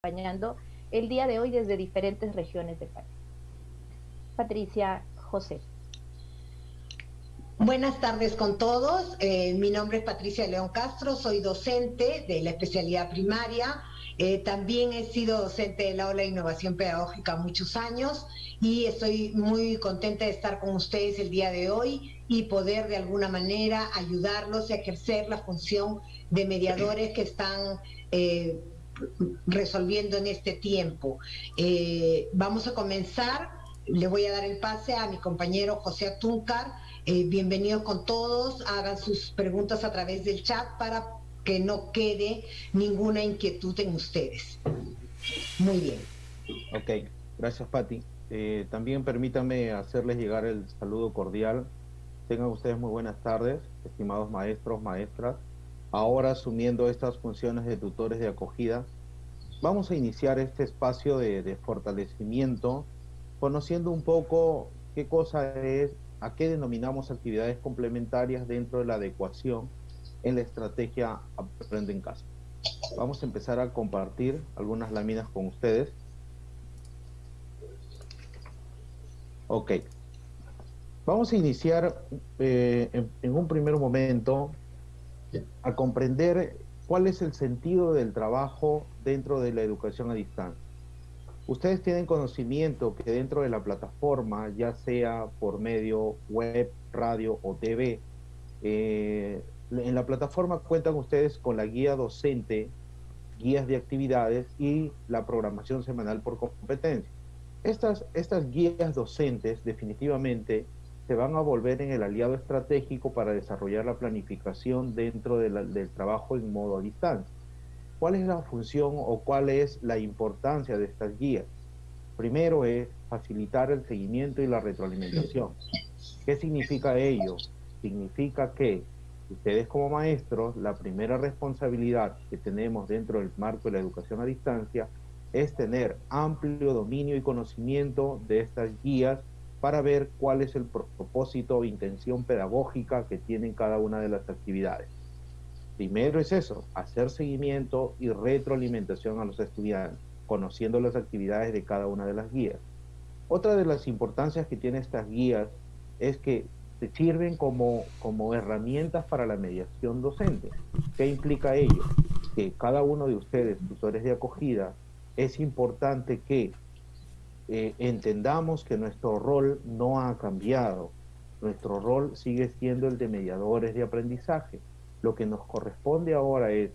acompañando el día de hoy desde diferentes regiones del país. Patricia José. Buenas tardes con todos. Mi nombre es Patricia León Castro, soy docente de la especialidad primaria. También he sido docente del aula de innovación pedagógica muchos años y estoy muy contenta de estar con ustedes el día de hoy y poder de alguna manera ayudarlos a ejercer la función de mediadores que están resolviendo en este tiempo. Vamos a comenzar. Le voy a dar el pase a mi compañero José Atúncar. Bienvenidos con todos, hagan sus preguntas a través del chat para que no quede ninguna inquietud en ustedes. Muy bien. Ok, gracias Patti. También permítanme hacerles llegar el saludo cordial. Tengan ustedes muy buenas tardes, estimados maestros, maestras. Ahora asumiendo estas funciones de tutores de acogida, vamos a iniciar este espacio de fortalecimiento, conociendo un poco qué cosa es, a qué denominamos actividades complementarias dentro de la adecuación en la estrategia Aprende en Casa. Vamos a empezar a compartir algunas láminas con ustedes. Ok, vamos a iniciar en un primer momento a comprender cuál es el sentido del trabajo dentro de la educación a distancia. Ustedes tienen conocimiento que dentro de la plataforma, ya sea por medio web, radio o TV, en la plataforma cuentan ustedes con la guía docente, guías de actividades y la programación semanal por competencia. Estas guías docentes definitivamente se van a volver en el aliado estratégico para desarrollar la planificación dentro del trabajo en modo a distancia. ¿Cuál es la función o cuál es la importancia de estas guías? Primero es facilitar el seguimiento y la retroalimentación. ¿Qué significa ello? Significa que ustedes como maestros, la primera responsabilidad que tenemos dentro del marco de la educación a distancia es tener amplio dominio y conocimiento de estas guías para ver cuál es el propósito o intención pedagógica que tienen cada una de las actividades. Primero es eso, hacer seguimiento y retroalimentación a los estudiantes, conociendo las actividades de cada una de las guías. Otra de las importancias que tienen estas guías es que se sirven como herramientas para la mediación docente. ¿Qué implica ello? Que cada uno de ustedes, tutores de acogida, es importante que entendamos que nuestro rol no ha cambiado. Nuestro rol sigue siendo el de mediadores de aprendizaje. Lo que nos corresponde ahora es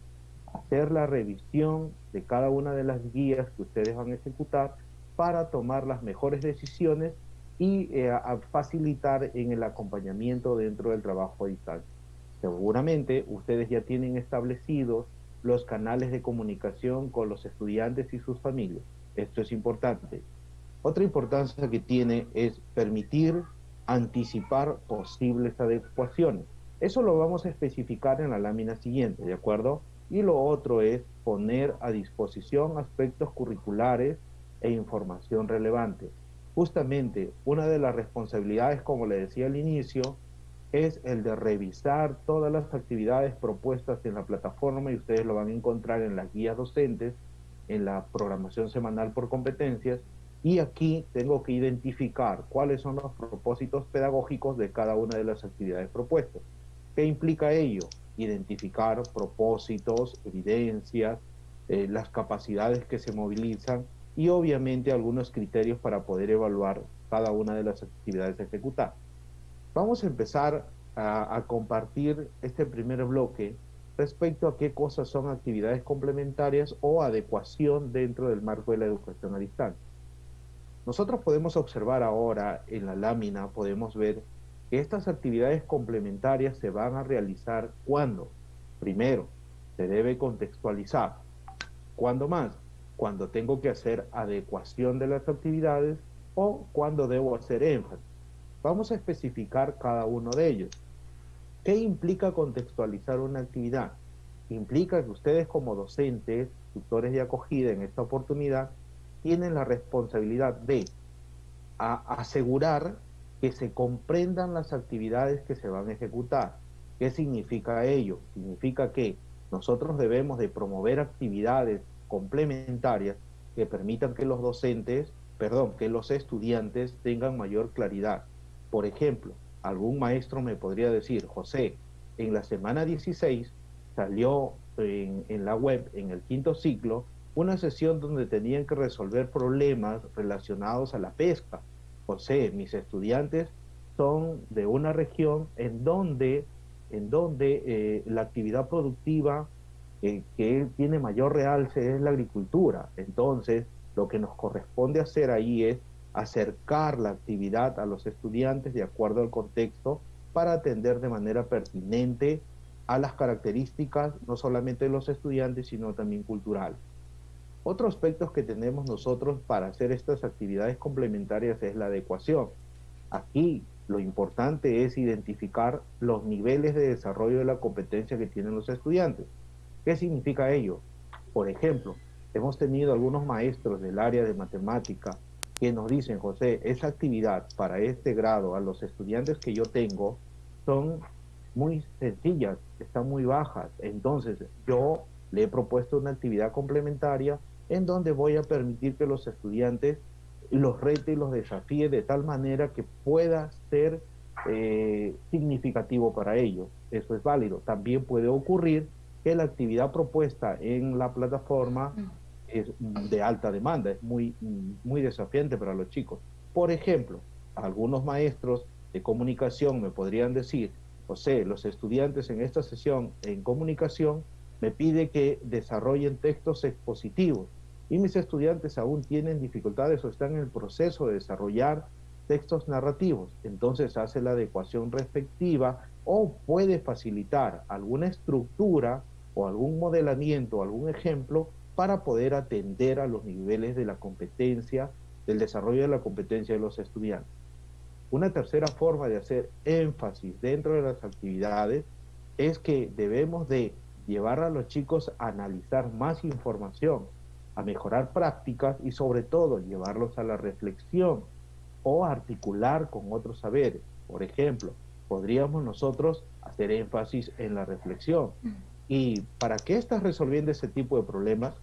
hacer la revisión de cada una de las guías que ustedes van a ejecutar para tomar las mejores decisiones y a facilitar en el acompañamiento dentro del trabajo a distancia. Seguramente ustedes ya tienen establecidos los canales de comunicación con los estudiantes y sus familias. Esto es importante. Otra importancia que tiene es permitir anticipar posibles adecuaciones. Eso lo vamos a especificar en la lámina siguiente, ¿de acuerdo? Y lo otro es poner a disposición aspectos curriculares e información relevante. Justamente una de las responsabilidades, como le decía al inicio, es el de revisar todas las actividades propuestas en la plataforma y ustedes lo van a encontrar en las guías docentes, en la programación semanal por competencias, y aquí tengo que identificar cuáles son los propósitos pedagógicos de cada una de las actividades propuestas. ¿Qué implica ello? Identificar propósitos, evidencias, las capacidades que se movilizan y obviamente algunos criterios para poder evaluar cada una de las actividades ejecutadas. Vamos a empezar a compartir este primer bloque respecto a qué cosas son actividades complementarias o adecuación dentro del marco de la educación a distancia. Nosotros podemos observar ahora en la lámina, podemos ver que estas actividades complementarias se van a realizar cuando, primero, se debe contextualizar. ¿Cuándo más? Cuando tengo que hacer adecuación de las actividades o cuando debo hacer énfasis. Vamos a especificar cada uno de ellos. ¿Qué implica contextualizar una actividad? Implica que ustedes como docentes, tutores de acogida en esta oportunidad, tienen la responsabilidad de asegurar que se comprendan las actividades que se van a ejecutar. ¿Qué significa ello? Significa que nosotros debemos de promover actividades complementarias que permitan que los docentes, perdón, que los estudiantes tengan mayor claridad. Por ejemplo, algún maestro me podría decir, José, en la semana 16 salió en la web, en el quinto ciclo, una sesión donde tenían que resolver problemas relacionados a la pesca. José, mis estudiantes son de una región en donde la actividad productiva que tiene mayor realce es la agricultura. Entonces, lo que nos corresponde hacer ahí es acercar la actividad a los estudiantes de acuerdo al contexto para atender de manera pertinente a las características no solamente de los estudiantes, sino también culturales. Otro aspecto que tenemos nosotros para hacer estas actividades complementarias es la adecuación. Aquí lo importante es identificar los niveles de desarrollo de la competencia que tienen los estudiantes. ¿Qué significa ello? Por ejemplo, hemos tenido algunos maestros del área de matemática que nos dicen, José, esa actividad para este grado a los estudiantes que yo tengo son muy sencillas, están muy bajas. Entonces, yo le he propuesto una actividad complementaria en donde voy a permitir que los estudiantes los rete y los desafíe de tal manera que pueda ser significativo para ellos. Eso es válido. También puede ocurrir que la actividad propuesta en la plataforma es de alta demanda, es muy desafiante para los chicos. Por ejemplo, algunos maestros de comunicación me podrían decir, José, los estudiantes en esta sesión en comunicación me pide que desarrollen textos expositivos y mis estudiantes aún tienen dificultades o están en el proceso de desarrollar textos narrativos. Entonces hace la adecuación respectiva o puede facilitar alguna estructura o algún modelamiento, algún ejemplo para poder atender a los niveles de la competencia, del desarrollo de la competencia de los estudiantes. Una tercera forma de hacer énfasis dentro de las actividades es que debemos de llevar a los chicos a analizar más información, a mejorar prácticas y sobre todo llevarlos a la reflexión o articular con otros saberes. Por ejemplo, podríamos nosotros hacer énfasis en la reflexión. ¿Y para qué estás resolviendo ese tipo de problemas?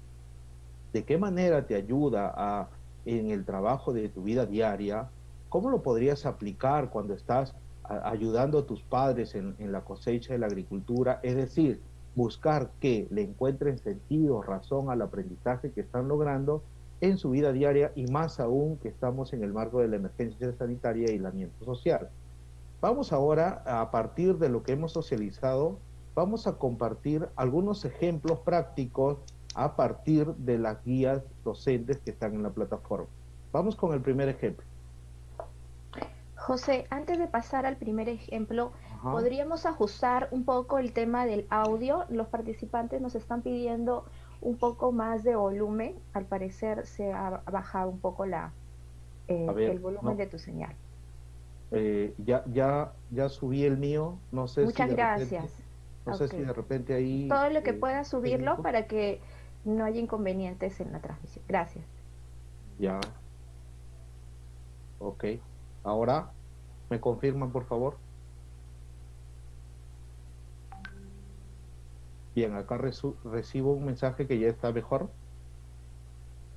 ¿De qué manera te ayuda en el trabajo de tu vida diaria? ¿Cómo lo podrías aplicar cuando estás ayudando a tus padres en la cosecha de la agricultura? Es decir, buscar que le encuentren sentido, razón al aprendizaje que están logrando en su vida diaria y más aún que estamos en el marco de la emergencia sanitaria y aislamiento social. Vamos ahora, a partir de lo que hemos socializado, vamos a compartir algunos ejemplos prácticos a partir de las guías docentes que están en la plataforma. Vamos con el primer ejemplo. José, antes de pasar al primer ejemplo, ¿podríamos ajustar un poco el tema del audio? Los participantes nos están pidiendo un poco más de volumen. Al parecer se ha bajado un poco el volumen de tu señal. Ya subí el mío, no sé Muchas si gracias. No sé si de repente ahí... Todo lo que pueda subirlo para que no haya inconvenientes en la transmisión. Gracias. Ya. Ok. Ahora, ¿me confirman, por favor? Bien, acá recibo un mensaje que ya está mejor.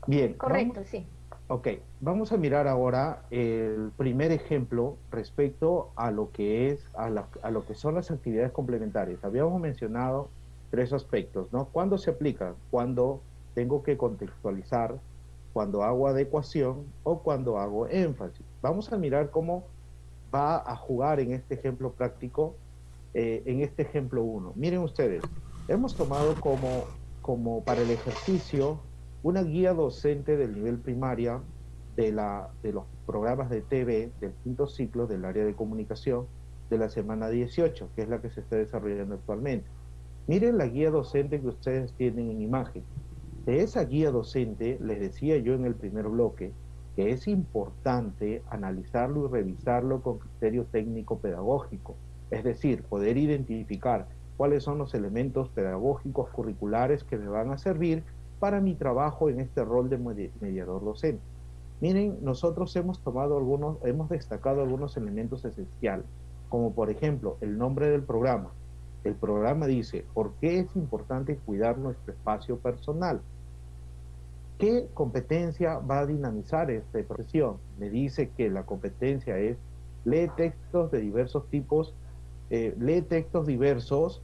Bien. Correcto, sí. Ok, vamos a mirar ahora el primer ejemplo respecto a lo que es, a lo que son las actividades complementarias. Habíamos mencionado tres aspectos, ¿no? ¿Cuándo se aplica? Cuando tengo que contextualizar, cuando hago adecuación o cuando hago énfasis. Vamos a mirar cómo va a jugar en este ejemplo práctico, en este ejemplo 1. Miren ustedes, hemos tomado como para el ejercicio una guía docente del nivel primaria de los programas de TV del quinto ciclo del área de comunicación de la semana 18, que es la que se está desarrollando actualmente. Miren la guía docente que ustedes tienen en imagen. De esa guía docente, les decía yo en el primer bloque, que es importante analizarlo y revisarlo con criterio técnico-pedagógico, es decir, poder identificar cuáles son los elementos pedagógicos curriculares que me van a servir para mi trabajo en este rol de mediador docente. Miren, nosotros hemos destacado algunos elementos esenciales, como por ejemplo el nombre del programa. El programa dice, ¿por qué es importante cuidar nuestro espacio personal? ¿Qué competencia va a dinamizar esta profesión? Me dice que la competencia es lee textos de diversos tipos, lee textos diversos,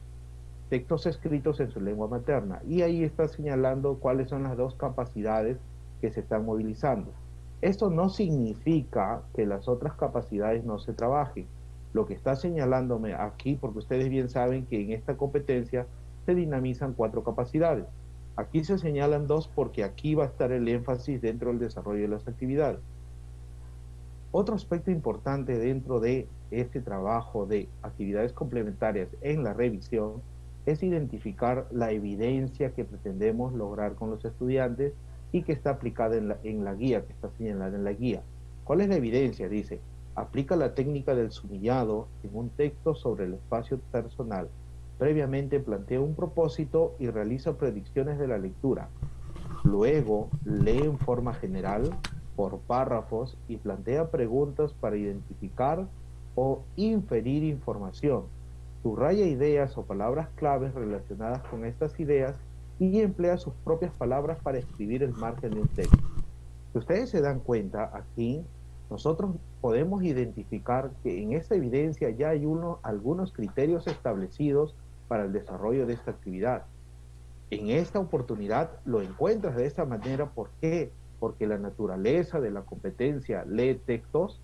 textos escritos en su lengua materna. Y ahí está señalando cuáles son las dos capacidades que se están movilizando. Esto no significa que las otras capacidades no se trabajen. Lo que está señalándome aquí, porque ustedes bien saben que en esta competencia se dinamizan 4 capacidades. Aquí se señalan 2 porque aquí va a estar el énfasis dentro del desarrollo de las actividades. Otro aspecto importante dentro de este trabajo de actividades complementarias en la revisión es identificar la evidencia que pretendemos lograr con los estudiantes y que está aplicada en la guía, que está señalada en la guía. ¿Cuál es la evidencia? Dice, aplica la técnica del sumillado en un texto sobre el espacio personal. Previamente plantea un propósito y realiza predicciones de la lectura. Luego lee en forma general por párrafos y plantea preguntas para identificar o inferir información. Subraya ideas o palabras claves relacionadas con estas ideas y emplea sus propias palabras para escribir el margen de un texto. Si ustedes se dan cuenta, aquí nosotros podemos identificar que en esta evidencia ya hay algunos criterios establecidos para el desarrollo de esta actividad. En esta oportunidad lo encuentras de esta manera. ¿Por qué? Porque la naturaleza de la competencia lee textos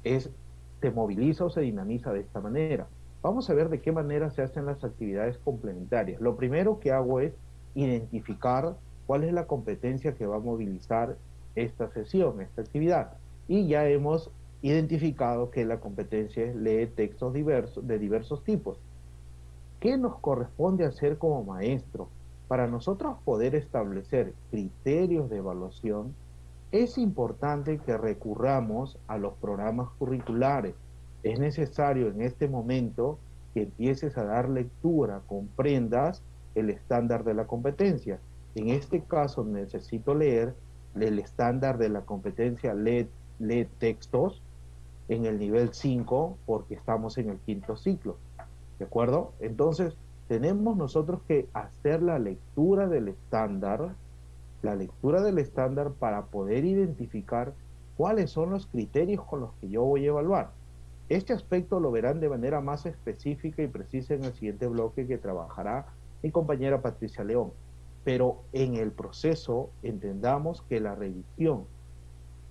se moviliza o se dinamiza de esta manera. Vamos a ver de qué manera se hacen las actividades complementarias. Lo primero que hago es identificar cuál es la competencia que va a movilizar esta sesión, esta actividad. Y ya hemos identificado que la competencia es lee textos de diversos tipos. ¿Qué nos corresponde hacer como maestro? Para nosotros poder establecer criterios de evaluación, es importante que recurramos a los programas curriculares. Es necesario en este momento que empieces a dar lectura, comprendas el estándar de la competencia. En este caso necesito leer el estándar de la competencia lee textos en el nivel 5 porque estamos en el 5º ciclo. ¿De acuerdo? Entonces, tenemos nosotros que hacer la lectura del estándar para poder identificar cuáles son los criterios con los que yo voy a evaluar. Este aspecto lo verán de manera más específica y precisa en el siguiente bloque que trabajará mi compañera Patricia León. Pero en el proceso entendamos que la revisión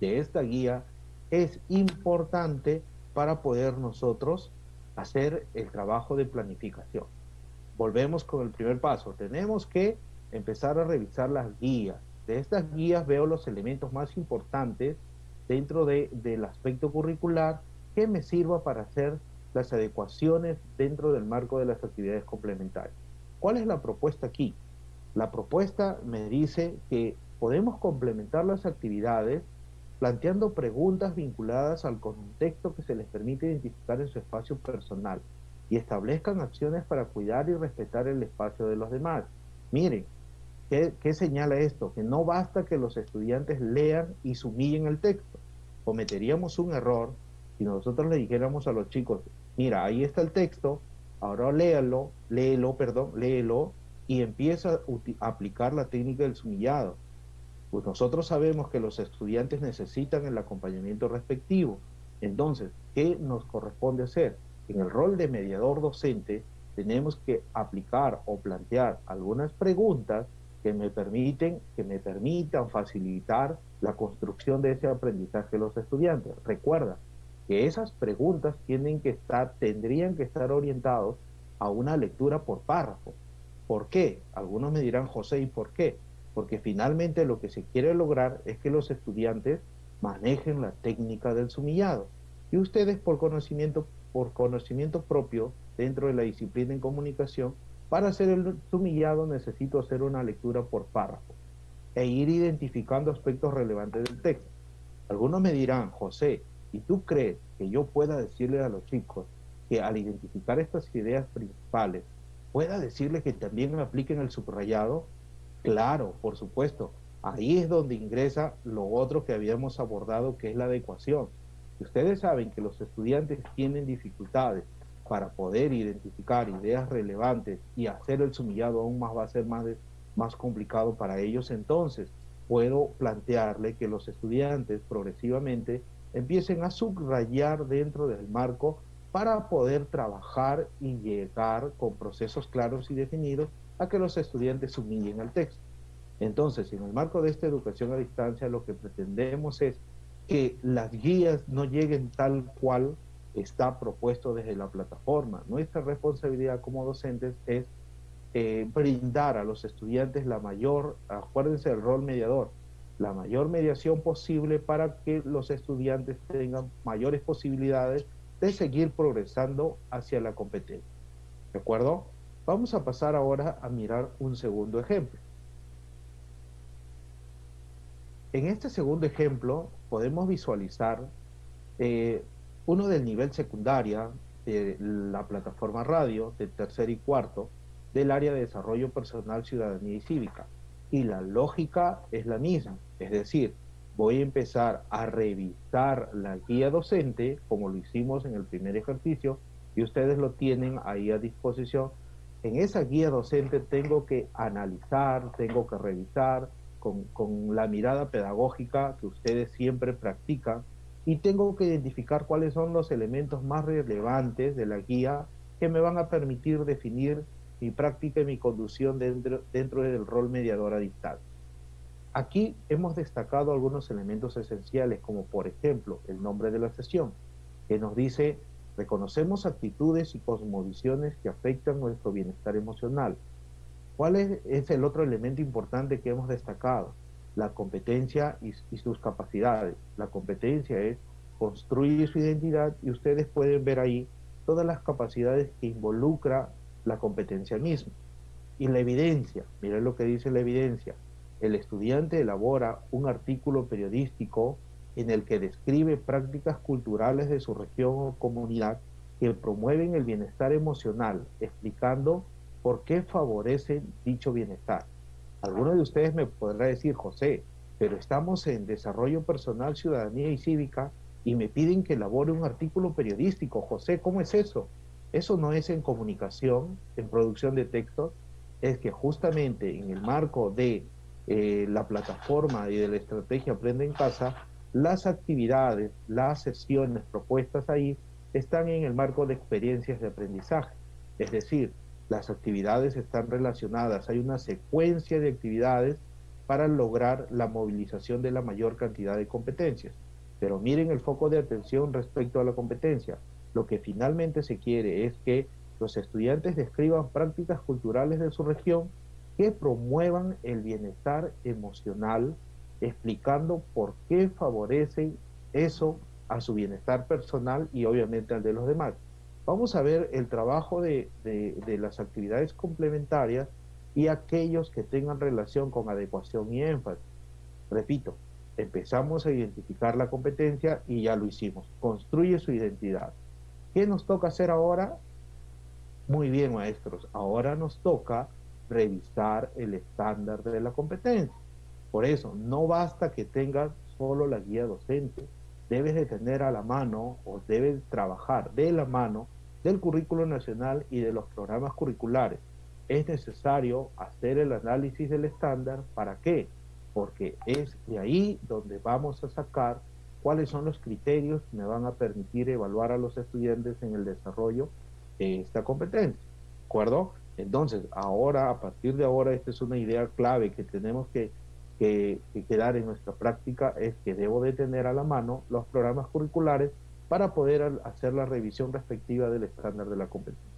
de esta guía es importante para poder nosotros hacer el trabajo de planificación. Volvemos con el primer paso. Tenemos que empezar a revisar las guías. De estas guías veo los elementos más importantes dentro del aspecto curricular que me sirva para hacer las adecuaciones dentro del marco de las actividades complementarias. ¿Cuál es la propuesta aquí? La propuesta me dice que podemos complementar las actividades planteando preguntas vinculadas al contexto que se les permite identificar en su espacio personal y establezcan acciones para cuidar y respetar el espacio de los demás. Miren, ¿qué señala esto? Que no basta que los estudiantes lean y sumillen el texto. Cometeríamos un error si nosotros le dijéramos a los chicos, mira, ahí está el texto, ahora léelo y empieza a aplicar la técnica del sumillado. Pues nosotros sabemos que los estudiantes necesitan el acompañamiento respectivo. Entonces, ¿qué nos corresponde hacer? En el rol de mediador docente, tenemos que aplicar o plantear algunas preguntas que me permitan facilitar la construcción de ese aprendizaje de los estudiantes. Recuerda que esas preguntas tendrían que estar orientados a una lectura por párrafo. ¿Por qué? Algunos me dirán, José, ¿y por qué? Porque finalmente lo que se quiere lograr es que los estudiantes manejen la técnica del sumillado. Y ustedes por conocimiento propio dentro de la disciplina en comunicación, para hacer el sumillado necesito hacer una lectura por párrafo e ir identificando aspectos relevantes del texto. Algunos me dirán, José, ¿y tú crees que yo pueda decirle a los chicos que al identificar estas ideas principales, pueda decirles que también me apliquen el subrayado? Claro, por supuesto. Ahí es donde ingresa lo otro que habíamos abordado, que es la adecuación. Si ustedes saben que los estudiantes tienen dificultades para poder identificar ideas relevantes y hacer el sumillado aún más va a ser más complicado para ellos, entonces puedo plantearle que los estudiantes progresivamente empiecen a subrayar dentro del marco para poder trabajar y llegar con procesos claros y definidos a que los estudiantes humillen al texto. Entonces, en el marco de esta educación a distancia, lo que pretendemos es que las guías no lleguen tal cual está propuesto desde la plataforma. Nuestra responsabilidad como docentes es brindar a los estudiantes la mayor, acuérdense del rol mediador, la mayor mediación posible para que los estudiantes tengan mayores posibilidades de seguir progresando hacia la competencia. ¿De acuerdo? Vamos a pasar ahora a mirar un segundo ejemplo. En este segundo ejemplo podemos visualizar uno del nivel secundaria de la plataforma radio de tercer y cuarto del área de desarrollo personal, ciudadanía y cívica. Y la lógica es la misma, es decir, voy a empezar a revisar la guía docente, como lo hicimos en el primer ejercicio, y ustedes lo tienen ahí a disposición. En esa guía docente tengo que analizar, tengo que revisar con la mirada pedagógica que ustedes siempre practican, y tengo que identificar cuáles son los elementos más relevantes de la guía que me van a permitir definir mi práctica y mi conducción dentro del rol mediador a distancia. Aquí hemos destacado algunos elementos esenciales, como por ejemplo el nombre de la sesión, que nos dice: reconocemos actitudes y cosmovisiones que afectan nuestro bienestar emocional. ¿Cuál es el otro elemento importante que hemos destacado? La competencia y sus capacidades. La competencia es construir su identidad, y ustedes pueden ver ahí todas las capacidades que involucra la competencia misma. Y la evidencia, miren lo que dice la evidencia. El estudiante elabora un artículo periodístico en el que describe prácticas culturales de su región o comunidad que promueven el bienestar emocional, explicando por qué favorecen dicho bienestar. Alguno de ustedes me podrá decir: José, pero estamos en desarrollo personal, ciudadanía y cívica y me piden que elabore un artículo periodístico. José, ¿cómo es eso? Eso no es en comunicación, en producción de textos. Es que justamente en el marco de la plataforma y de la estrategia Aprende en Casa, las actividades, las sesiones propuestas ahí están en el marco de experiencias de aprendizaje. Es decir, las actividades están relacionadas, hay una secuencia de actividades para lograr la movilización de la mayor cantidad de competencias. Pero miren el foco de atención respecto a la competencia. Lo que finalmente se quiere es que los estudiantes describan prácticas culturales de su región que promuevan el bienestar emocional, explicando por qué favorecen eso a su bienestar personal y obviamente al de los demás. Vamos a ver el trabajo de las actividades complementarias y aquellos que tengan relación con adecuación y énfasis. Repito, empezamos a identificar la competencia y ya lo hicimos. Construye su identidad. ¿Qué nos toca hacer ahora? Muy bien, maestros, ahora nos toca revisar el estándar de la competencia. Por eso, no basta que tengas solo la guía docente, debes de tener a la mano o debes trabajar de la mano del currículo nacional y de los programas curriculares. Es necesario hacer el análisis del estándar. ¿Para qué? Porque es de ahí donde vamos a sacar cuáles son los criterios que me van a permitir evaluar a los estudiantes en el desarrollo de esta competencia. ¿De acuerdo? Entonces, ahora, a partir de ahora, esta es una idea clave que tenemos que quedar en nuestra práctica, es que debo de tener a la mano los programas curriculares para poder hacer la revisión respectiva del estándar de la competencia.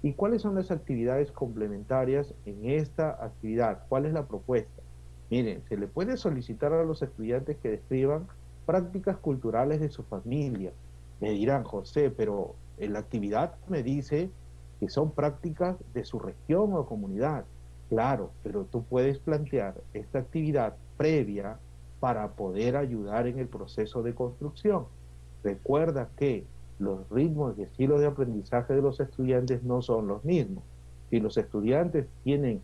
¿Y cuáles son las actividades complementarias en esta actividad? ¿Cuál es la propuesta? Miren, se le puede solicitar a los estudiantes que describan prácticas culturales de su familia. Me dirán: José, pero la actividad me dice que son prácticas de su región o comunidad. Claro, pero tú puedes plantear esta actividad previa para poder ayudar en el proceso de construcción. Recuerda que los ritmos y estilos de aprendizaje de los estudiantes no son los mismos. Si los estudiantes tienen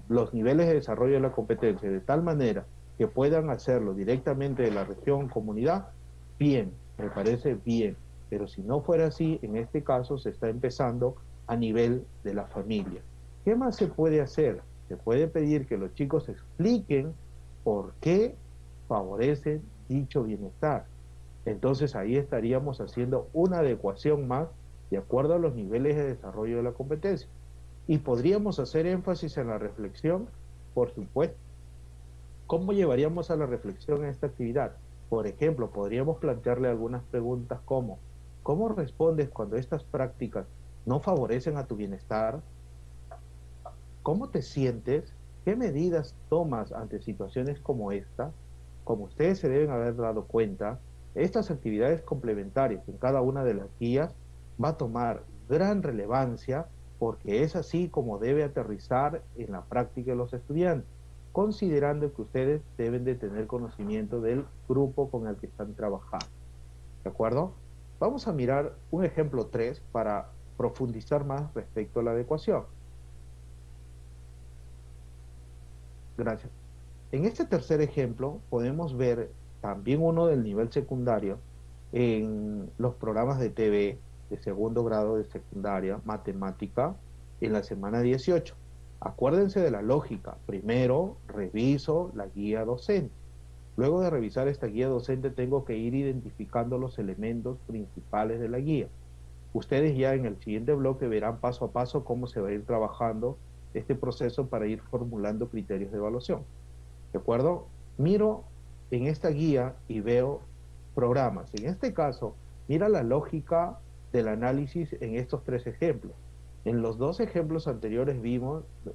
los niveles de desarrollo de la competencia de tal manera que puedan hacerlo directamente de la región o comunidad, bien, me parece bien. Pero si no fuera así, en este caso se está empezando a nivel de la familia. ¿Qué más se puede hacer? Se puede pedir que los chicos expliquen por qué favorecen dicho bienestar. Entonces ahí estaríamos haciendo una adecuación más de acuerdo a los niveles de desarrollo de la competencia. Y podríamos hacer énfasis en la reflexión, por supuesto. ¿Cómo llevaríamos a la reflexión en esta actividad? Por ejemplo, podríamos plantearle algunas preguntas como: ¿cómo respondes cuando estas prácticas no favorecen a tu bienestar? ¿Cómo te sientes? ¿Qué medidas tomas ante situaciones como esta? Como ustedes se deben haber dado cuenta, estas actividades complementarias en cada una de las guías va a tomar gran relevancia, porque es así como debe aterrizar en la práctica de los estudiantes, considerando que ustedes deben de tener conocimiento del grupo con el que están trabajando. ¿De acuerdo? Vamos a mirar un ejemplo 3 para profundizar más respecto a la adecuación. Gracias. En este tercer ejemplo podemos ver también uno del nivel secundario en los programas de TV de segundo grado de secundaria, matemática, en la semana 18. Acuérdense de la lógica. Primero reviso la guía docente. Luego de revisar esta guía docente tengo que ir identificando los elementos principales de la guía. Ustedes ya en el siguiente bloque verán paso a paso cómo se va a ir trabajando este proceso para ir formulando criterios de evaluación. ¿De acuerdo? Miro en esta guía y veo programas. En este caso, mira la lógica del análisis en estos 3 ejemplos. En los 2 ejemplos anteriores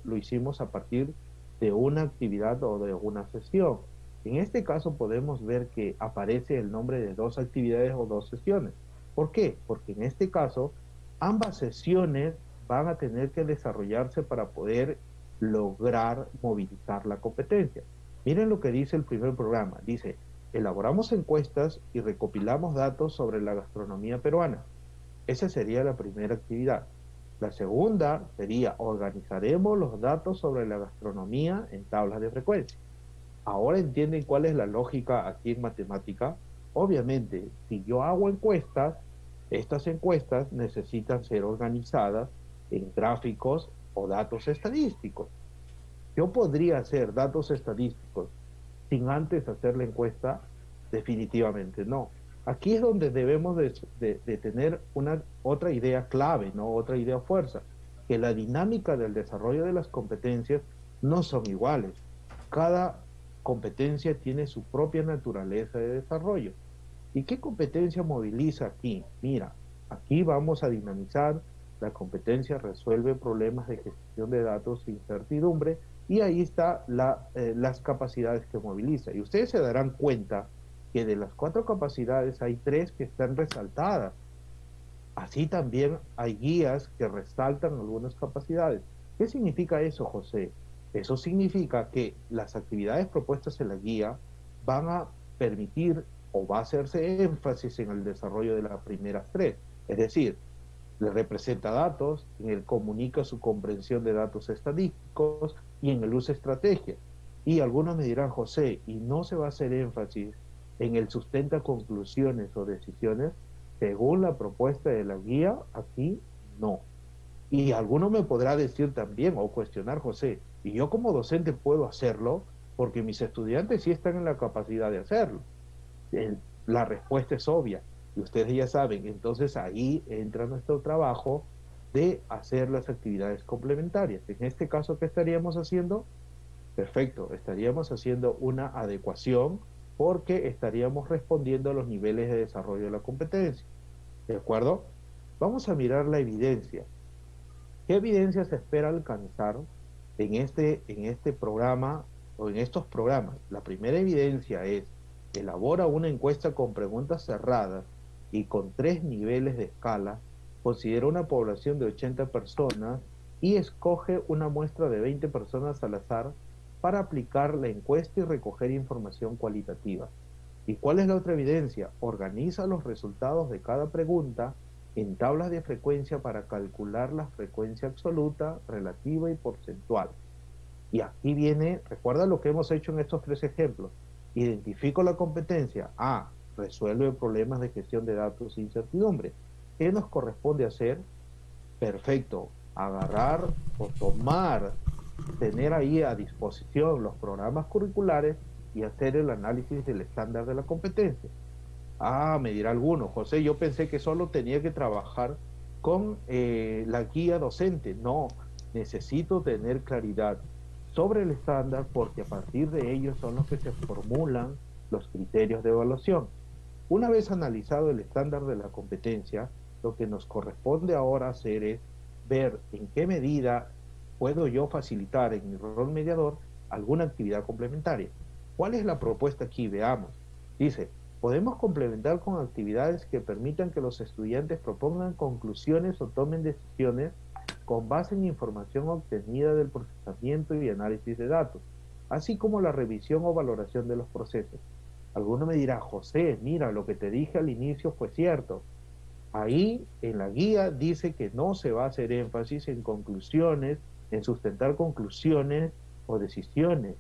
lo hicimos a partir de una actividad o de una sesión. En este caso podemos ver que aparece el nombre de 2 actividades o 2 sesiones. ¿Por qué? Porque en este caso ambas sesiones van a tener que desarrollarse para poder lograr movilizar la competencia. Miren lo que dice el primer programa. Dice: elaboramos encuestas y recopilamos datos sobre la gastronomía peruana. Esa sería la primera actividad. La segunda sería: organizaremos los datos sobre la gastronomía en tablas de frecuencia. Ahora entienden cuál es la lógica aquí en matemática. Obviamente, si yo hago encuestas, estas encuestas necesitan ser organizadas en gráficos o datos estadísticos. Yo podría hacer datos estadísticos sin antes hacer la encuesta. Definitivamente no. Aquí es donde debemos de tener otra idea clave, ¿no? Otra idea fuerza, que la dinámica del desarrollo de las competencias no son iguales. Cada competencia tiene su propia naturaleza de desarrollo. ¿Y qué competencia moviliza aquí? Mira, aquí vamos a dinamizar la competencia resuelve problemas de gestión de datos sin incertidumbre, y ahí está las capacidades que moviliza. Y ustedes se darán cuenta que de las 4 capacidades hay 3 que están resaltadas. Así también hay guías que resaltan algunas capacidades. ¿Qué significa eso, José? Eso significa que las actividades propuestas en la guía van a permitir o va a hacerse énfasis en el desarrollo de las primeras 3. Es decir, le representa datos, en el comunica su comprensión de datos estadísticos y en el uso de estrategias. Y algunos me dirán: José, ¿y no se va a hacer énfasis en el sustenta conclusiones o decisiones? Según la propuesta de la guía, aquí no. Y alguno me podrá decir también o cuestionar: José, ¿y yo como docente puedo hacerlo? Porque mis estudiantes sí están en la capacidad de hacerlo. La respuesta es obvia. Y ustedes ya saben, entonces ahí entra nuestro trabajo de hacer las actividades complementarias. En este caso, ¿qué estaríamos haciendo? Perfecto, estaríamos haciendo una adecuación, porque estaríamos respondiendo a los niveles de desarrollo de la competencia. ¿De acuerdo? Vamos a mirar la evidencia. ¿Qué evidencia se espera alcanzar en este programa o en estos programas? La primera evidencia es: elabora una encuesta con preguntas cerradas y con 3 niveles de escala, considera una población de 80 personas y escoge una muestra de 20 personas al azar para aplicar la encuesta y recoger información cualitativa. ¿Y cuál es la otra evidencia? Organiza los resultados de cada pregunta en tablas de frecuencia para calcular la frecuencia absoluta, relativa y porcentual. Y aquí viene, recuerda lo que hemos hecho en estos 3 ejemplos. Identifico la competencia. Resuelve problemas de gestión de datos sin incertidumbre. ¿Qué nos corresponde hacer? Perfecto, agarrar o tomar tener ahí a disposición los programas curriculares y hacer el análisis del estándar de la competencia. Ah, me dirá alguno, José, yo pensé que solo tenía que trabajar con la guía docente. No, necesito tener claridad sobre el estándar porque a partir de ellos son los que se formulan los criterios de evaluación. Una vez analizado el estándar de la competencia, lo que nos corresponde ahora hacer es ver en qué medida puedo yo facilitar en mi rol mediador alguna actividad complementaria. ¿Cuál es la propuesta aquí? Veamos. Dice, podemos complementar con actividades que permitan que los estudiantes propongan conclusiones o tomen decisiones con base en información obtenida del procesamiento y análisis de datos, así como la revisión o valoración de los procesos. Alguno me dirá, José, mira, lo que te dije al inicio fue cierto. Ahí en la guía dice que no se va a hacer énfasis en conclusiones, en sustentar conclusiones o decisiones.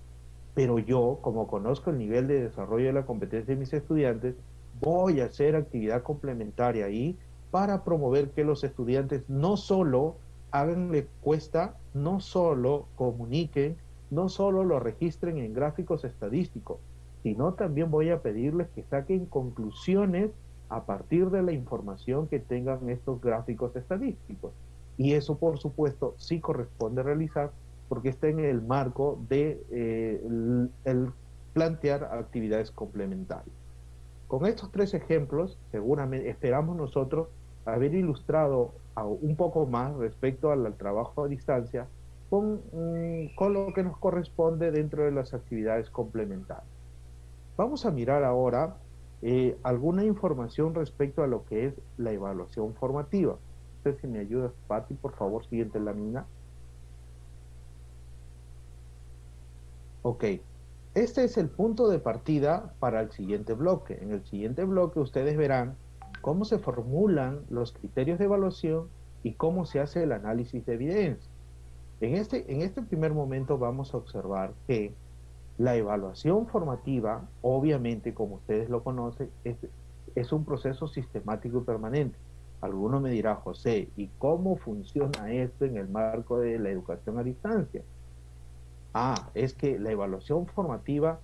Pero yo, como conozco el nivel de desarrollo de la competencia de mis estudiantes, voy a hacer actividad complementaria ahí para promover que los estudiantes no solo hagan la encuesta, no solo comuniquen, no solo lo registren en gráficos estadísticos, sino también voy a pedirles que saquen conclusiones a partir de la información que tengan estos gráficos estadísticos. Y eso, por supuesto, sí corresponde realizar porque está en el marco de el plantear actividades complementarias. Con estos tres ejemplos, seguramente esperamos nosotros haber ilustrado un poco más respecto al trabajo a distancia con lo que nos corresponde dentro de las actividades complementarias. Vamos a mirar ahora alguna información respecto a lo que es la evaluación formativa. No sé si me ayudas, Pati, por favor, siguiente lámina. Ok, este es el punto de partida para el siguiente bloque. En el siguiente bloque ustedes verán cómo se formulan los criterios de evaluación y cómo se hace el análisis de evidencia. En este primer momento vamos a observar que la evaluación formativa, obviamente, como ustedes lo conocen, es un proceso sistemático y permanente. Alguno me dirá, José, ¿y cómo funciona esto en el marco de la educación a distancia? Es que la evaluación formativa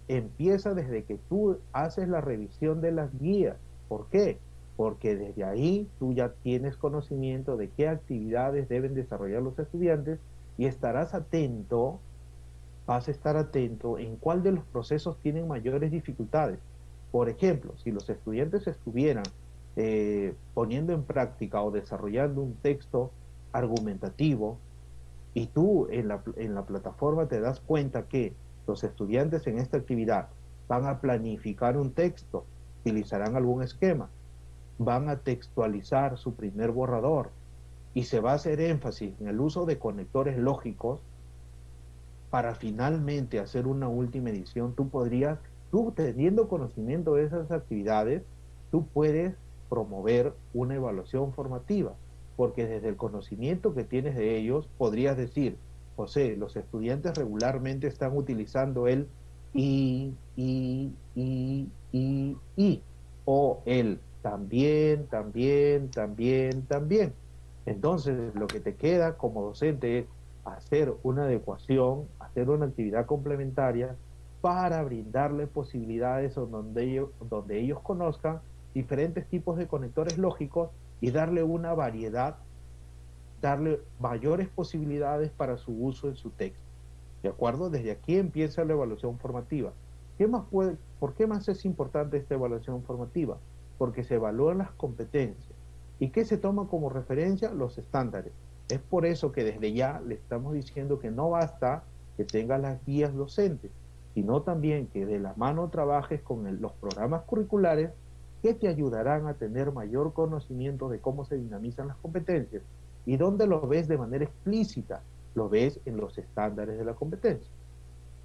empieza desde que tú haces la revisión de las guías. ¿Por qué? Porque desde ahí tú ya tienes conocimiento de qué actividades deben desarrollar los estudiantes y estarás atento, vas a estar atento en cuál de los procesos tienen mayores dificultades. Por ejemplo, si los estudiantes estuvieran poniendo en práctica o desarrollando un texto argumentativo, y tú en la plataforma te das cuenta que los estudiantes en esta actividad van a planificar un texto, utilizarán algún esquema, van a textualizar su primer borrador y se va a hacer énfasis en el uso de conectores lógicos para finalmente hacer una última edición. Tú teniendo conocimiento de esas actividades, tú puedes promover una evaluación formativa, porque desde el conocimiento que tienes de ellos podrías decir, José, los estudiantes regularmente están utilizando el y, o el también. Entonces, lo que te queda como docente es hacer una adecuación, hacer una actividad complementaria para brindarle posibilidades donde ellos conozcan diferentes tipos de conectores lógicos y darle una variedad, darle mayores posibilidades para su uso en su texto. ¿De acuerdo? Desde aquí empieza la evaluación formativa. ¿Por qué más es importante esta evaluación formativa? Porque se evalúan las competencias. ¿Y qué se toma como referencia? Los estándares. Es por eso que desde ya le estamos diciendo que no basta que tengas las guías docentes, sino también que de la mano trabajes con los programas curriculares que te ayudarán a tener mayor conocimiento de cómo se dinamizan las competencias. ¿Y dónde lo ves de manera explícita? Lo ves en los estándares de la competencia.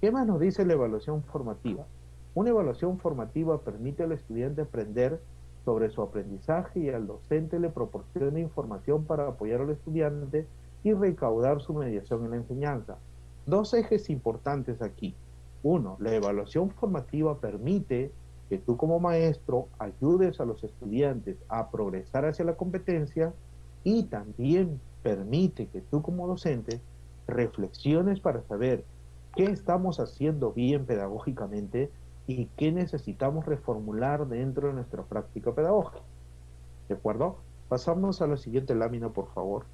¿Qué más nos dice la evaluación formativa? Una evaluación formativa permite al estudiante aprender sobre su aprendizaje y al docente le proporciona información para apoyar al estudiante y recaudar su mediación en la enseñanza. Dos ejes importantes aquí. Uno, la evaluación formativa permite que tú como maestro ayudes a los estudiantes a progresar hacia la competencia y también permite que tú como docente reflexiones para saber qué estamos haciendo bien pedagógicamente y qué necesitamos reformular dentro de nuestra práctica pedagógica. ¿De acuerdo? Pasamos a la siguiente lámina, por favor.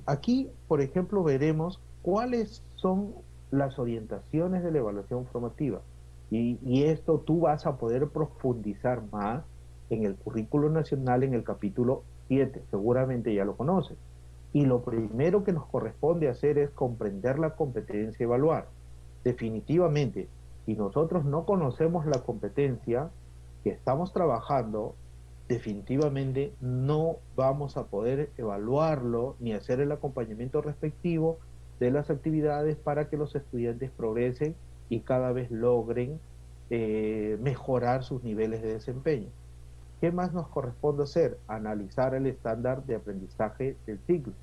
Aquí, por ejemplo, veremos cuáles son las orientaciones de la evaluación formativa. Y esto tú vas a poder profundizar más en el currículo nacional en el capítulo 7. Seguramente ya lo conoces. Y lo primero que nos corresponde hacer es comprender la competencia y evaluar. Definitivamente, si nosotros no conocemos la competencia que estamos trabajando, definitivamente no vamos a poder evaluarlo ni hacer el acompañamiento respectivo de las actividades para que los estudiantes progresen y cada vez logren mejorar sus niveles de desempeño. ¿Qué más nos corresponde hacer? Analizar el estándar de aprendizaje del ciclo.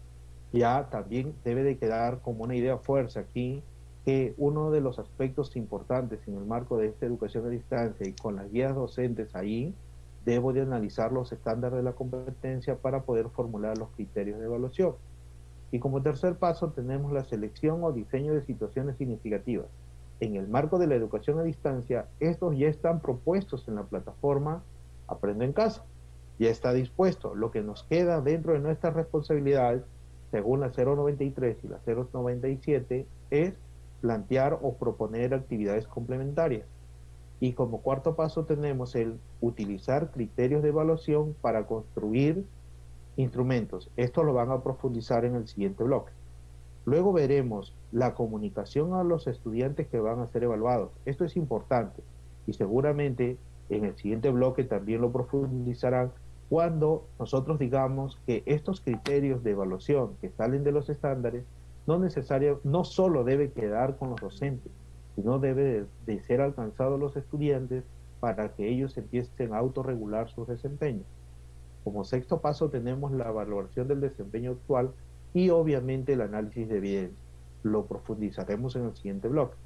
Ya también debe de quedar como una idea fuerza aquí que uno de los aspectos importantes en el marco de esta educación a distancia y con las guías docentes ahí, debo de analizar los estándares de la competencia para poder formular los criterios de evaluación. Y como tercer paso tenemos la selección o diseño de situaciones significativas. En el marco de la educación a distancia, estos ya están propuestos en la plataforma Aprendo en Casa. Ya está dispuesto. Lo que nos queda dentro de nuestras responsabilidades, según la 093 y la 097, es plantear o proponer actividades complementarias. Y como cuarto paso tenemos el utilizar criterios de evaluación para construir instrumentos. Esto lo van a profundizar en el siguiente bloque. Luego veremos la comunicación a los estudiantes que van a ser evaluados. Esto es importante y seguramente en el siguiente bloque también lo profundizarán cuando nosotros digamos que estos criterios de evaluación que salen de los estándares no solo debe quedar con los docentes, sino debe de ser alcanzado los estudiantes para que ellos empiecen a autorregular sus desempeños. Como sexto paso tenemos la valoración del desempeño actual y obviamente el análisis de evidencia. Lo profundizaremos en el siguiente bloque.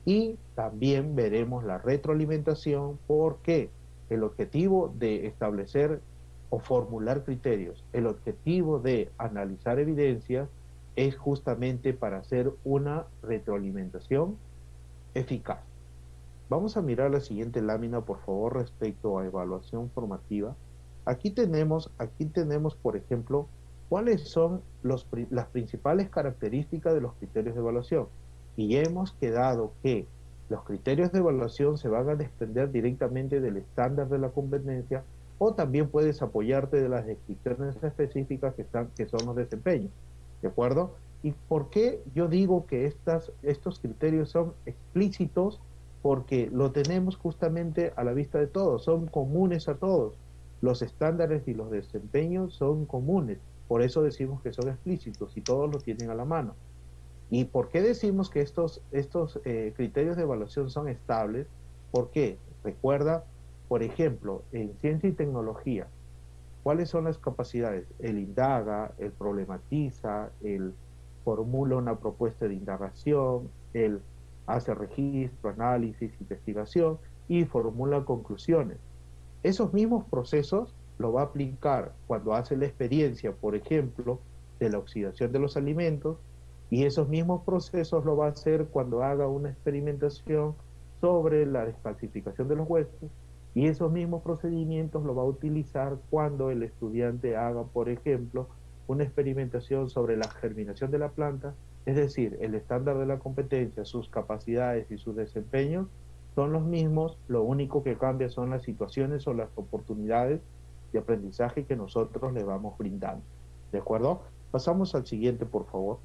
Y también veremos la retroalimentación porque el objetivo de establecer o formular criterios, el objetivo de analizar evidencias es justamente para hacer una retroalimentación eficaz. Vamos a mirar la siguiente lámina, por favor, respecto a evaluación formativa. Aquí tenemos, por ejemplo, cuáles son las principales características de los criterios de evaluación. Y ya hemos quedado que los criterios de evaluación se van a desprender directamente del estándar de la competencia o también puedes apoyarte de las descripciones específicas que son los desempeños. ¿De acuerdo? ¿Y por qué yo digo que estos criterios son explícitos? Porque lo tenemos justamente a la vista de todos, son comunes a todos. Los estándares y los desempeños son comunes, por eso decimos que son explícitos y todos lo tienen a la mano. ¿Y por qué decimos que estos criterios de evaluación son estables? ¿Por qué? Recuerda, por ejemplo, en ciencia y tecnología, ¿cuáles son las capacidades? El indaga, el problematiza, el formula una propuesta de indagación, el hace registro, análisis, investigación y formula conclusiones. Esos mismos procesos lo va a aplicar cuando hace la experiencia, por ejemplo, de la oxidación de los alimentos, y esos mismos procesos lo va a hacer cuando haga una experimentación sobre la descalcificación de los huesos, y esos mismos procedimientos lo va a utilizar cuando el estudiante haga, por ejemplo, una experimentación sobre la germinación de la planta. Es decir, el estándar de la competencia, sus capacidades y sus desempeños son los mismos, lo único que cambia son las situaciones o las oportunidades de aprendizaje que nosotros le vamos brindando. ¿De acuerdo? Pasamos al siguiente, por favor.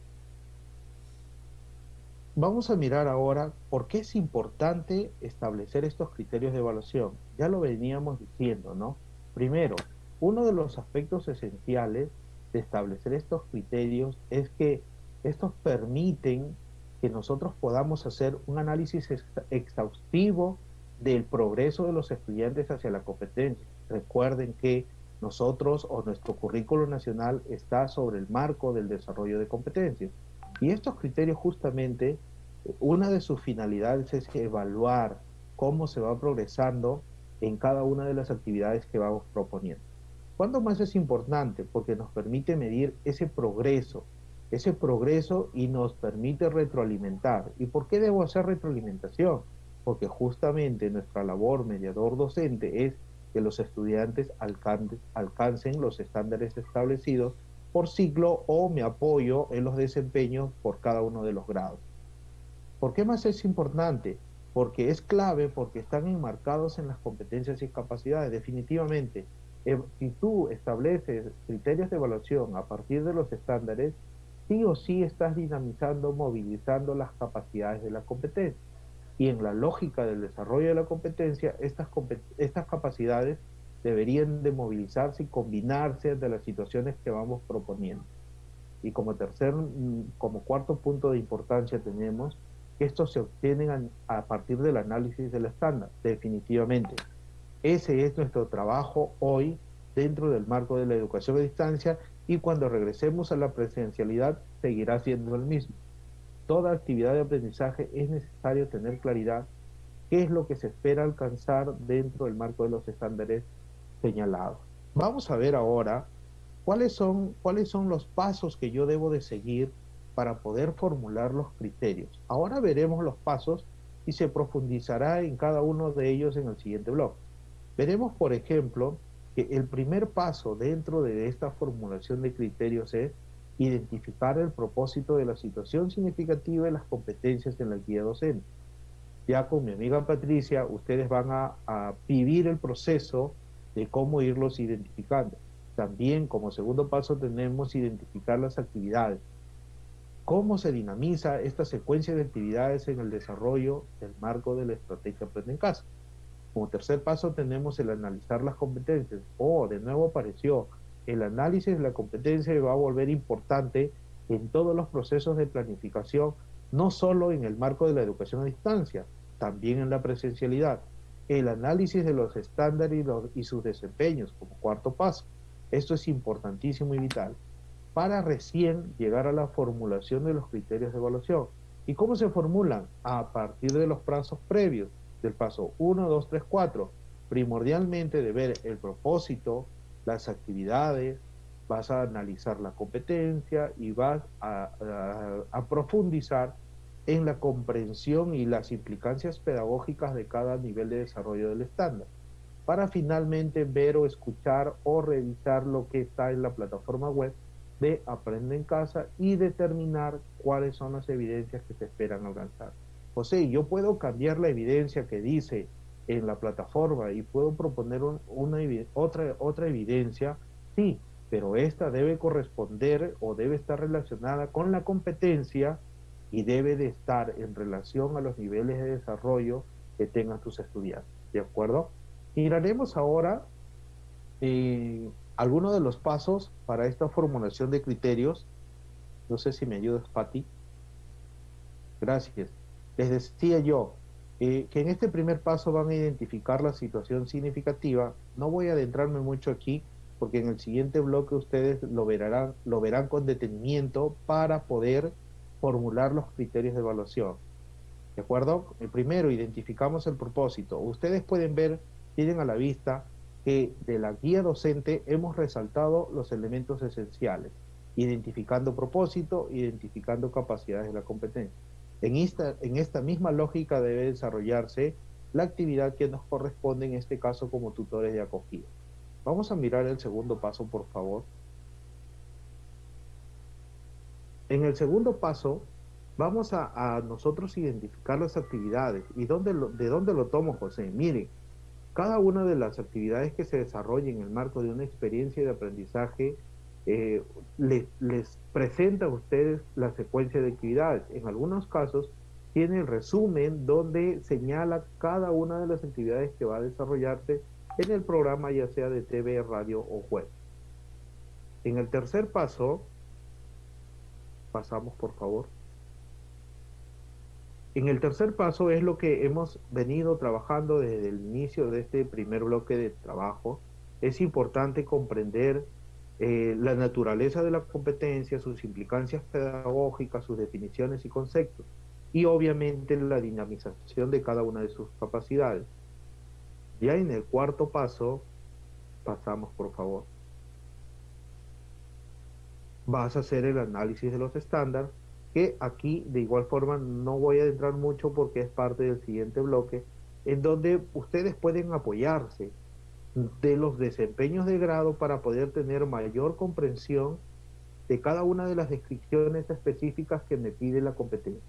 Vamos a mirar ahora por qué es importante establecer estos criterios de evaluación. Ya lo veníamos diciendo, ¿no? Primero, uno de los aspectos esenciales de establecer estos criterios es que estos permiten que nosotros podamos hacer un análisis exhaustivo del progreso de los estudiantes hacia la competencia. Recuerden que nosotros o nuestro currículo nacional está sobre el marco del desarrollo de competencias. Y estos criterios justamente, una de sus finalidades es evaluar cómo se va progresando en cada una de las actividades que vamos proponiendo. ¿Cuándo más es importante? Porque nos permite medir ese progreso y nos permite retroalimentar. ¿Y por qué debo hacer retroalimentación? Porque justamente nuestra labor mediador docente es que los estudiantes alcancen los estándares establecidos por ciclo o me apoyo en los desempeños por cada uno de los grados. ¿Por qué más es importante? Porque es clave, porque están enmarcados en las competencias y capacidades. Definitivamente, si tú estableces criterios de evaluación a partir de los estándares, sí o sí estás dinamizando, movilizando las capacidades de la competencia. Y en la lógica del desarrollo de la competencia, estas capacidades deberían de movilizarse y combinarse de las situaciones que vamos proponiendo. Y como cuarto punto de importancia tenemos que estos se obtienen a partir del análisis del estándar, definitivamente. Ese es nuestro trabajo hoy dentro del marco de la educación a distancia y cuando regresemos a la presencialidad seguirá siendo el mismo. Toda actividad de aprendizaje es necesario tener claridad qué es lo que se espera alcanzar dentro del marco de los estándares señalados. Vamos a ver ahora cuáles son los pasos que yo debo de seguir para poder formular los criterios. Ahora veremos los pasos y se profundizará en cada uno de ellos en el siguiente bloque. Veremos, por ejemplo, que el primer paso dentro de esta formulación de criterios es identificar el propósito de la situación significativa y las competencias en la guía docente. Ya con mi amiga Patricia, ustedes van a vivir el proceso de cómo irlos identificando. También como segundo paso tenemos identificar las actividades. ¿Cómo se dinamiza esta secuencia de actividades en el desarrollo del marco de la estrategia Aprende en Casa? Como tercer paso tenemos el analizar las competencias. De nuevo apareció. El análisis de la competencia va a volver importante en todos los procesos de planificación, no solo en el marco de la educación a distancia, también en la presencialidad. El análisis de los estándares y sus desempeños como cuarto paso. Esto es importantísimo y vital para recién llegar a la formulación de los criterios de evaluación. ¿Y cómo se formulan? A partir de los pasos previos, del paso 1, 2, 3, 4, primordialmente de ver el propósito, las actividades, vas a analizar la competencia y vas a profundizar en la comprensión y las implicancias pedagógicas de cada nivel de desarrollo del estándar, para finalmente ver o escuchar o revisar lo que está en la plataforma web de Aprende en Casa y determinar cuáles son las evidencias que se esperan alcanzar. José, yo puedo cambiar la evidencia que dice en la plataforma y puedo proponer otra evidencia, sí, pero esta debe corresponder o debe estar relacionada con la competencia y debe de estar en relación a los niveles de desarrollo que tengan tus estudiantes, ¿de acuerdo? Miraremos ahora algunos de los pasos para esta formulación de criterios. No sé si me ayudas, Pati. Gracias. Les decía yo que en este primer paso van a identificar la situación significativa. No voy a adentrarme mucho aquí porque en el siguiente bloque ustedes lo verán con detenimiento para poder formular los criterios de evaluación. ¿De acuerdo? El primero, identificamos el propósito. Ustedes pueden ver, tienen a la vista que de la guía docente hemos resaltado los elementos esenciales, identificando propósito, identificando capacidades de la competencia. En esta misma lógica debe desarrollarse la actividad que nos corresponde en este caso como tutores de acogida. Vamos a mirar el segundo paso, por favor. En el segundo paso, vamos a nosotros identificar las actividades. ¿Y de dónde lo tomo, José? Miren, cada una de las actividades que se desarrollen en el marco de una experiencia de aprendizaje les presenta a ustedes la secuencia de actividades. En algunos casos tiene el resumen donde señala cada una de las actividades que va a desarrollarse en el programa, ya sea de TV, radio o web. En el tercer paso, pasamos por favor. En el tercer paso es lo que hemos venido trabajando desde el inicio de este primer bloque de trabajo. Es importante comprender la naturaleza de la competencia, sus implicancias pedagógicas, sus definiciones y conceptos, y obviamente la dinamización de cada una de sus capacidades. Ya en el cuarto paso, pasamos por favor, vas a hacer el análisis de los estándares, que aquí de igual forma no voy a entrar mucho porque es parte del siguiente bloque, en donde ustedes pueden apoyarse de los desempeños de grado para poder tener mayor comprensión de cada una de las descripciones específicas que me pide la competencia.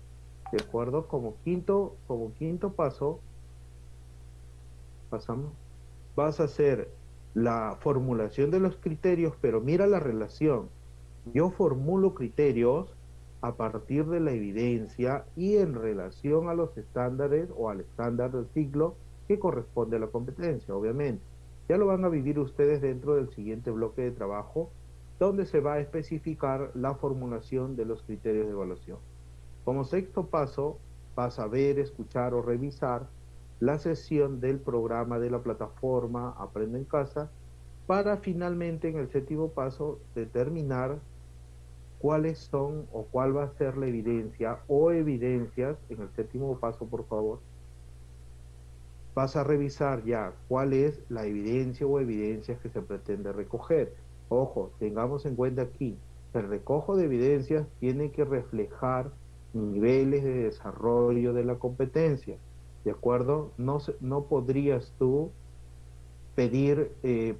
¿De acuerdo? Como quinto paso, pasamos, vas a hacer la formulación de los criterios, pero mira la relación. Yo formulo criterios a partir de la evidencia y en relación a los estándares o al estándar del ciclo que corresponde a la competencia, obviamente. Ya lo van a vivir ustedes dentro del siguiente bloque de trabajo, donde se va a especificar la formulación de los criterios de evaluación. Como sexto paso, vas a ver, escuchar o revisar la sesión del programa de la plataforma Aprende en Casa, para finalmente en el séptimo paso determinar cuáles son o cuál va a ser la evidencia o evidencias. En el séptimo paso, por favor, vas a revisar ya cuál es la evidencia o evidencias que se pretende recoger. Ojo, tengamos en cuenta aquí, el recojo de evidencias tiene que reflejar niveles de desarrollo de la competencia, ¿de acuerdo? No podrías tú pedir,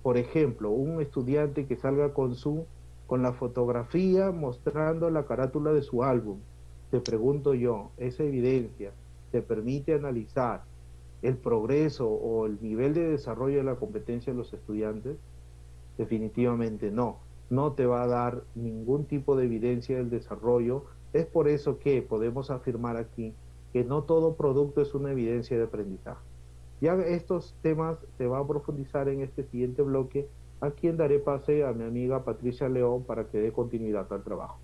por ejemplo, un estudiante que salga con la fotografía mostrando la carátula de su álbum. Te pregunto yo, ¿esa evidencia te permite analizar el progreso o el nivel de desarrollo de la competencia de los estudiantes? Definitivamente no. No te va a dar ningún tipo de evidencia del desarrollo. Es por eso que podemos afirmar aquí que no todo producto es una evidencia de aprendizaje. Ya estos temas se van a profundizar en este siguiente bloque, a quien daré pase a mi amiga Patricia León para que dé continuidad al trabajo.